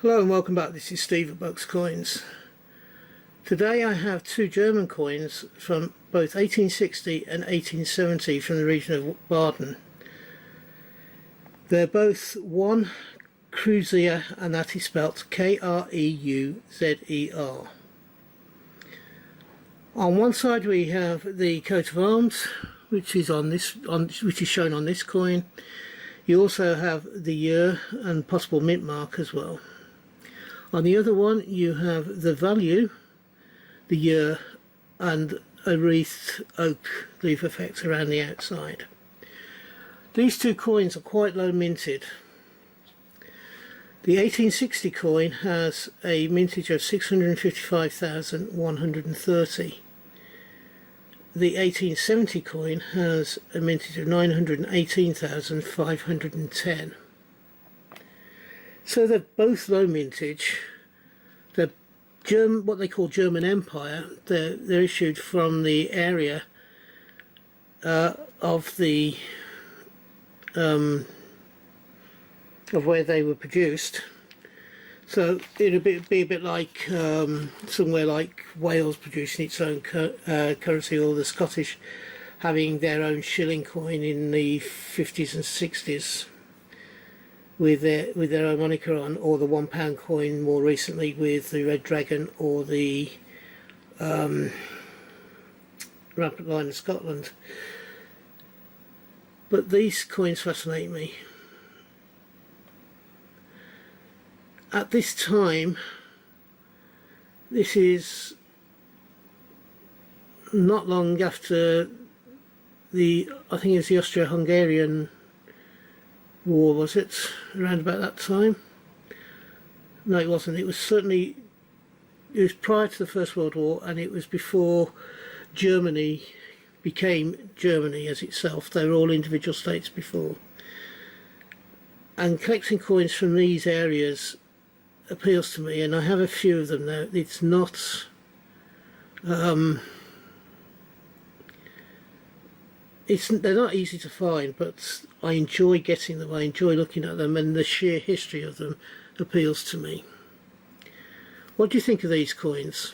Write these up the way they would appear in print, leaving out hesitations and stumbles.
Hello and welcome back. This is Steve at Bucks Coins. Today I have two German coins from both 1860 and 1870 from the region of Barden. They're both one Keuze, and that is spelt Kreuzer. On one side we have the coat of arms, which is shown on this coin. You also have the year and possible mint mark as well. On the other one you have the value, the year, and a wreathed oak leaf effect around the outside. These two coins are quite low minted. The 1860 coin has a mintage of 655,130. The 1870 coin has a mintage of 918,510. So they're both low mintage. They're what they call German Empire. They're issued from the area of where they were produced. So it'll be a bit like somewhere like Wales producing its own currency, or the Scottish having their own shilling coin in the 50s and 60s. With their own moniker on, or the £1 coin more recently with the Red Dragon, or the Rampant Lion of Scotland. But these coins fascinate me. At this time, this is not long after I think it's the Austro-Hungarian War, was it? Around about that time? No, it wasn't. It was prior to the First World War, and it was before Germany became Germany as itself. They were all individual states before. And collecting coins from these areas appeals to me, and I have a few of them now. It's not they're not easy to find, but I enjoy getting them, I enjoy looking at them, and the sheer history of them appeals to me. What do you think of these coins?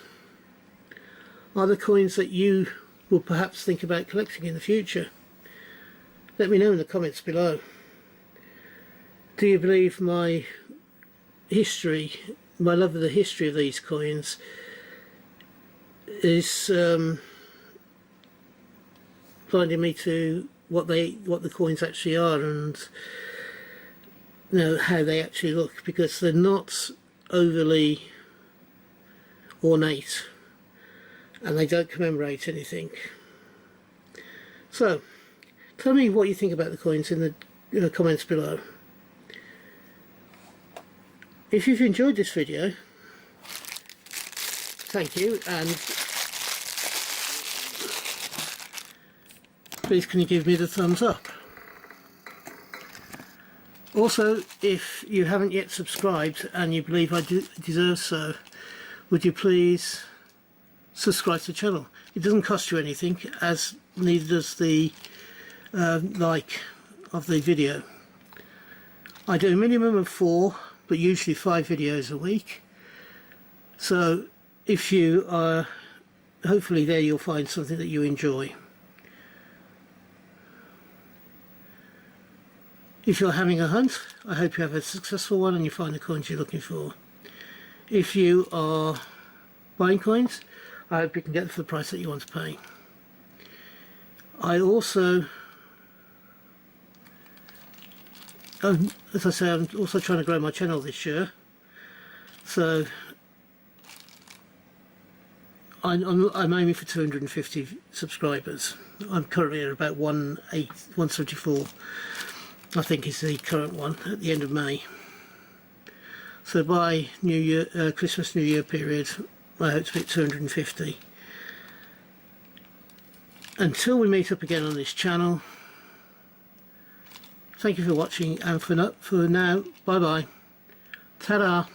Are the coins that you will perhaps think about collecting in the future? Let me know in the comments below. Do you believe my love of the history of these coins is blinding me to what the coins actually are, and how they actually look, because they're not overly ornate and they don't commemorate anything. So tell me what you think about the coins in the comments below. If you've enjoyed this video, thank you, and please can you give me the thumbs up. Also, if you haven't yet subscribed and you believe I deserve so, would you please subscribe to the channel? It doesn't cost you anything, as neither does the like of the video. I do a minimum of 4, but usually 5 videos a week. So if you are, hopefully there you'll find something that you enjoy. If you're having a hunt, I hope you have a successful one and you find the coins you're looking for. If you are buying coins, I hope you can get them for the price that you want to pay. I also, as I say, I'm also trying to grow my channel this year. So I'm aiming for 250 subscribers. I'm currently at about 174. I think is the current one at the end of May. So by New Year, Christmas New Year period, I hope to be at 250. Until we meet up again on this channel, thank you for watching, and for now, bye bye. Ta-da!